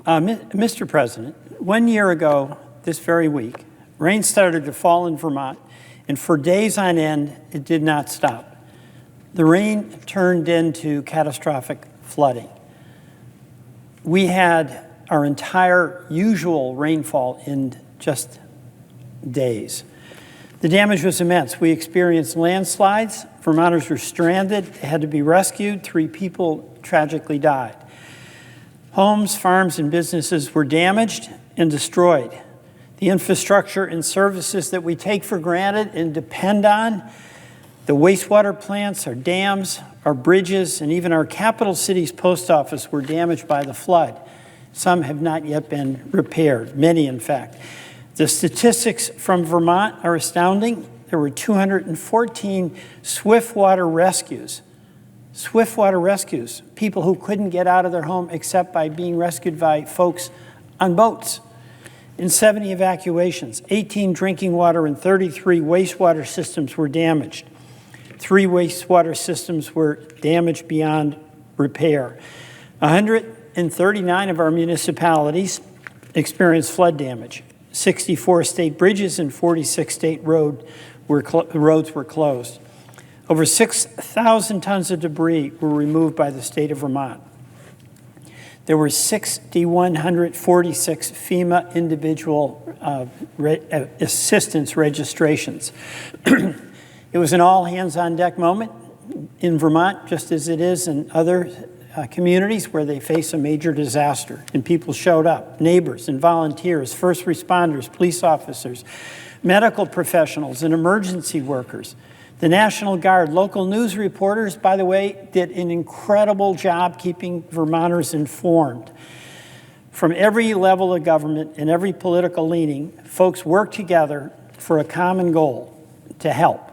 Mr. President, 1 year ago, this very week, rain started to fall in Vermont, and for days on end, it did not stop. The rain turned into catastrophic flooding. We had our entire usual rainfall in just days. The damage was immense. We experienced landslides. Vermonters were stranded. They had to be rescued. 3 people tragically died. Homes, farms, and businesses were damaged and destroyed. The infrastructure and services that we take for granted and depend on, the wastewater plants, our dams, our bridges, and even our capital city's post office were damaged by the flood. Some have not yet been repaired, many in fact. The statistics from Vermont are astounding. There were 214 swiftwater rescues. Swiftwater rescues, people who couldn't get out of their home except by being rescued by folks on boats. In 70 evacuations, 18 drinking water and 33 wastewater systems were damaged. 3 wastewater systems were damaged beyond repair. 139 of our municipalities experienced flood damage. 64 state bridges and 46 state roads were closed. Over 6,000 tons of debris were removed by the state of Vermont. There were 6,146 FEMA individual assistance registrations. It was an all-hands-on-deck moment in Vermont, just as it is in other communities where they face a major disaster. And people showed up, neighbors and volunteers, first responders, police officers, medical professionals, and emergency workers. The National Guard, local news reporters, by the way, did an incredible job keeping Vermonters informed. From every level of government and every political leaning, folks worked together for a common goal: to help.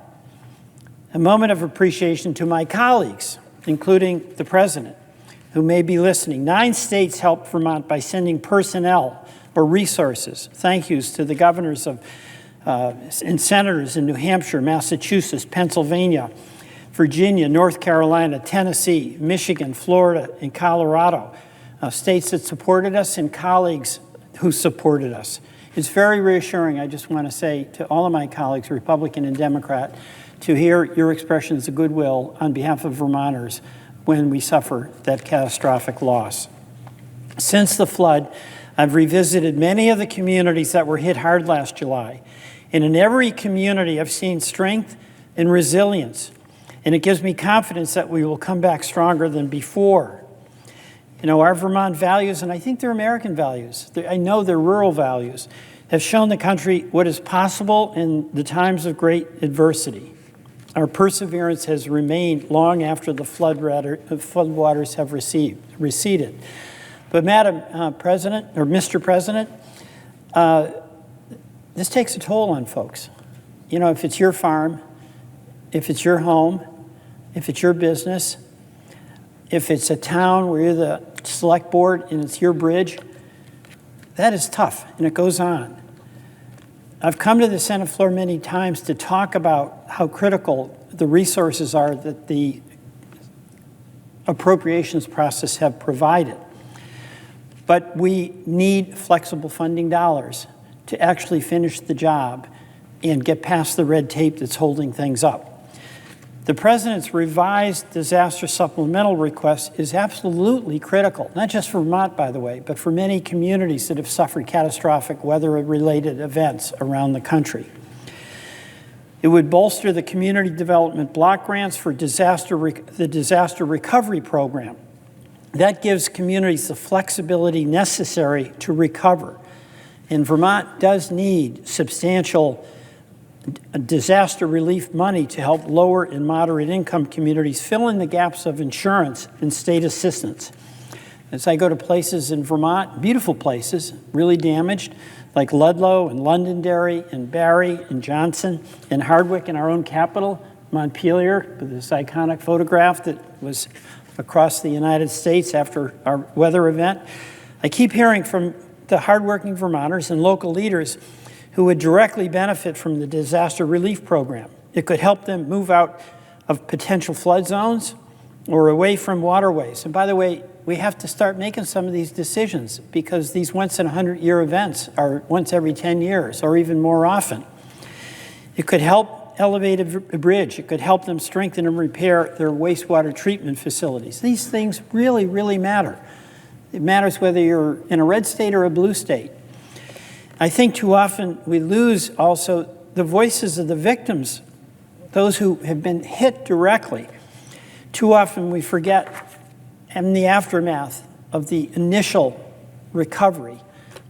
A moment of appreciation to my colleagues, including the President, who may be listening. 9 states helped Vermont by sending personnel or resources. Thank yous to the governors and senators in New Hampshire, Massachusetts, Pennsylvania, Virginia, North Carolina, Tennessee, Michigan, Florida, and Colorado, states that supported us and colleagues who supported us. It's very reassuring, I just want to say to all of my colleagues, Republican and Democrat, to hear your expressions of goodwill on behalf of Vermonters when we suffer that catastrophic loss. Since the flood, I've revisited many of the communities that were hit hard last July. And in every community, I've seen strength and resilience. And it gives me confidence that we will come back stronger than before. You know, our Vermont values, and I think they're American values, I know they're rural values, have shown the country what is possible in the times of great adversity. Our perseverance has remained long after the floodwaters have receded. But Madam President, or Mr. President, this takes a toll on folks. You know, if it's your farm, if it's your home, if it's your business, if it's a town where you're the select board and it's your bridge, that is tough, and it goes on. I've come to the Senate floor many times to talk about how critical the resources are that the appropriations process have provided. But we need flexible funding dollars to actually finish the job and get past the red tape that's holding things up. The President's revised disaster supplemental request is absolutely critical, not just for Vermont, by the way, but for many communities that have suffered catastrophic weather-related events around the country. It would bolster the community development block grants for the disaster recovery program. That gives communities the flexibility necessary to recover. And Vermont does need substantial disaster relief money to help lower and moderate income communities fill in the gaps of insurance and state assistance. As I go to places in Vermont, beautiful places, really damaged, like Ludlow and Londonderry and Barry and Johnson and Hardwick in our own capital, Montpelier, with this iconic photograph that was across the United States after our weather event. I keep hearing from the hardworking Vermonters and local leaders who would directly benefit from the disaster relief program. It could help them move out of potential flood zones or away from waterways. And by the way, we have to start making some of these decisions because these once-in-a-100-year events are once every 10 years or even more often. It could help elevate a bridge. It could help them strengthen and repair their wastewater treatment facilities. These things really, really matter. It matters whether you're in a red state or a blue state. I think too often we lose also the voices of the victims, those who have been hit directly. Too often we forget in the aftermath of the initial recovery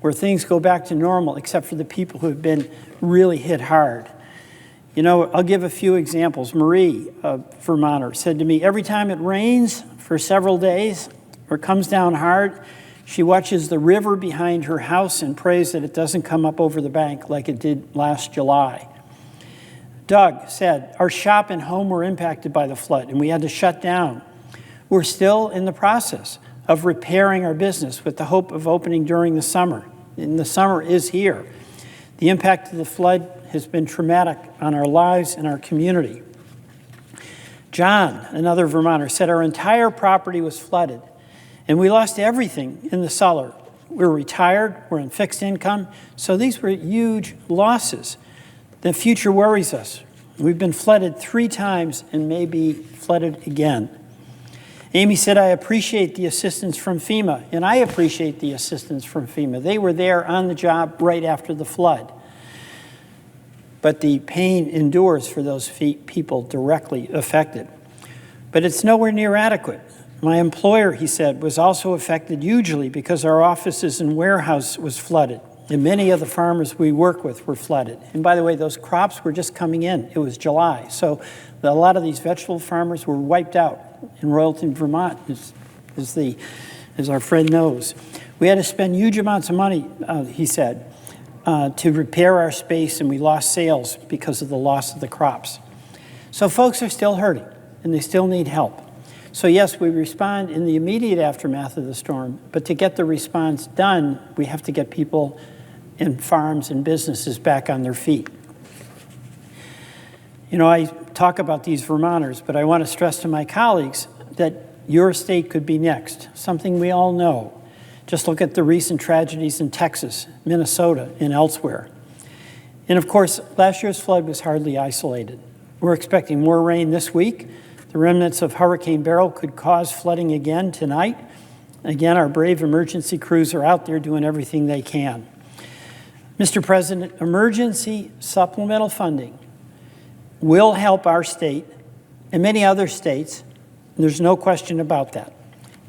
where things go back to normal except for the people who have been really hit hard. You know, I'll give a few examples. Marie, a Vermonter, said to me, every time it rains for several days or comes down hard, she watches the river behind her house and prays that it doesn't come up over the bank like it did last July. Doug said, our shop and home were impacted by the flood and we had to shut down. We're still in the process of repairing our business with the hope of opening during the summer. And the summer is here. The impact of the flood has been traumatic on our lives and our community. John, another Vermonter, said our entire property was flooded and we lost everything in the cellar. We're retired, we're on fixed income, so these were huge losses. The future worries us. We've been flooded 3 times and may be flooded again. Amy said, I appreciate the assistance from FEMA, and I appreciate the assistance from FEMA. They were there on the job right after the flood. But the pain endures for those people directly affected. But it's nowhere near adequate. My employer, he said, was also affected hugely because our offices and warehouse was flooded. And many of the farmers we work with were flooded. And by the way, those crops were just coming in. It was July. So a lot of these vegetable farmers were wiped out in Royalton, Vermont, as our friend knows. We had to spend huge amounts of money, he said, to repair our space, and we lost sales because of the loss of the crops. So folks are still hurting, and they still need help. So yes, we respond in the immediate aftermath of the storm, but to get the response done, we have to get people and farms and businesses back on their feet. You know, I talk about these Vermonters, but I want to stress to my colleagues that your state could be next, something we all know. Just look at the recent tragedies in Texas, Minnesota, and elsewhere. And of course, last year's flood was hardly isolated. We're expecting more rain this week. The remnants of Hurricane Beryl could cause flooding again tonight. Again, our brave emergency crews are out there doing everything they can. Mr. President, emergency supplemental funding will help our state and many other states. There's no question about that.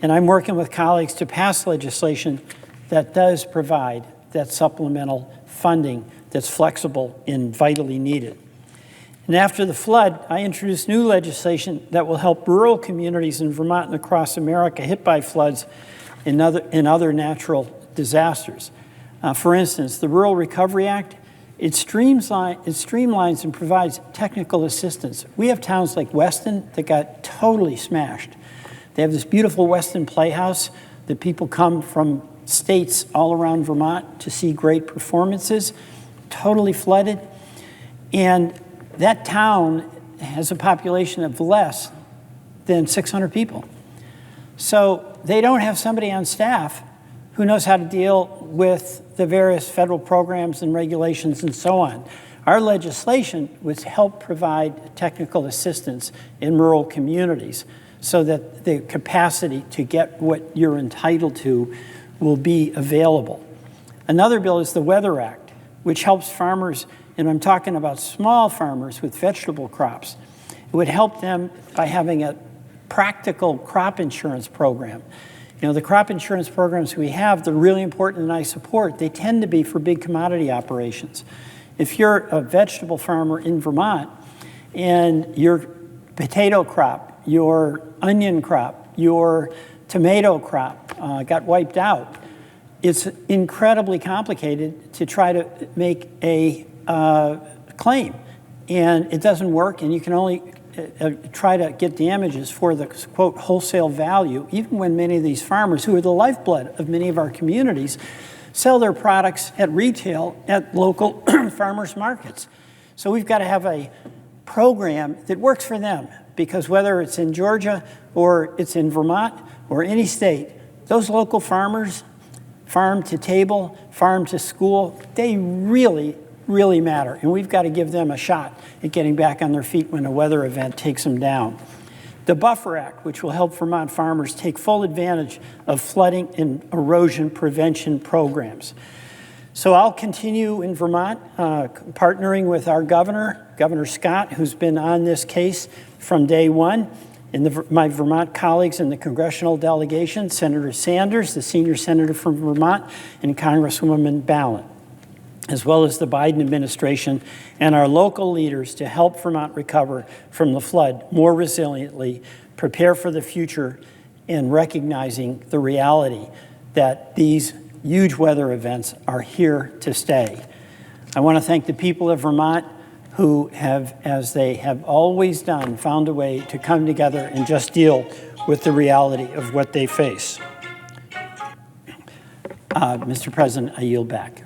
And I'm working with colleagues to pass legislation that does provide that supplemental funding that's flexible and vitally needed. And after the flood, I introduced new legislation that will help rural communities in Vermont and across America hit by floods and other natural disasters. For instance, the Rural Recovery Act, it streamlines and provides technical assistance. We have towns like Weston that got totally smashed. They have this beautiful Weston Playhouse that people come from states all around Vermont to see great performances, totally flooded. And that town has a population of less than 600 people. So they don't have somebody on staff who knows how to deal with the various federal programs and regulations and so on. Our legislation would help provide technical assistance in rural communities so that the capacity to get what you're entitled to will be available. Another bill is the Weather Act, which helps farmers, and I'm talking about small farmers with vegetable crops. It would help them by having a practical crop insurance program. You know, the crop insurance programs we have, they're really important and I support. They tend to be for big commodity operations. If you're a vegetable farmer in Vermont and your potato crop, your onion crop, your tomato crop got wiped out, it's incredibly complicated to try to make a claim. And it doesn't work, and you can only try to get damages for the, quote, wholesale value, even when many of these farmers, who are the lifeblood of many of our communities, sell their products at retail at local farmers markets. So we've got to have a program that works for them, because whether it's in Georgia or it's in Vermont or any state, those local farmers, farm to table, farm to school, they really, really matter. And we've got to give them a shot at getting back on their feet when a weather event takes them down. The Buffer Act, which will help Vermont farmers take full advantage of flooding and erosion prevention programs. So I'll continue in Vermont, partnering with our governor, Governor Scott, who's been on this case from day one, and my Vermont colleagues in the congressional delegation, Senator Sanders, the senior senator from Vermont, and Congresswoman Ballin, as well as the Biden administration and our local leaders to help Vermont recover from the flood more resiliently, prepare for the future, and recognizing the reality that these huge weather events are here to stay. I want to thank the people of Vermont who have, as they have always done, found a way to come together and just deal with the reality of what they face. Mr. President, I yield back.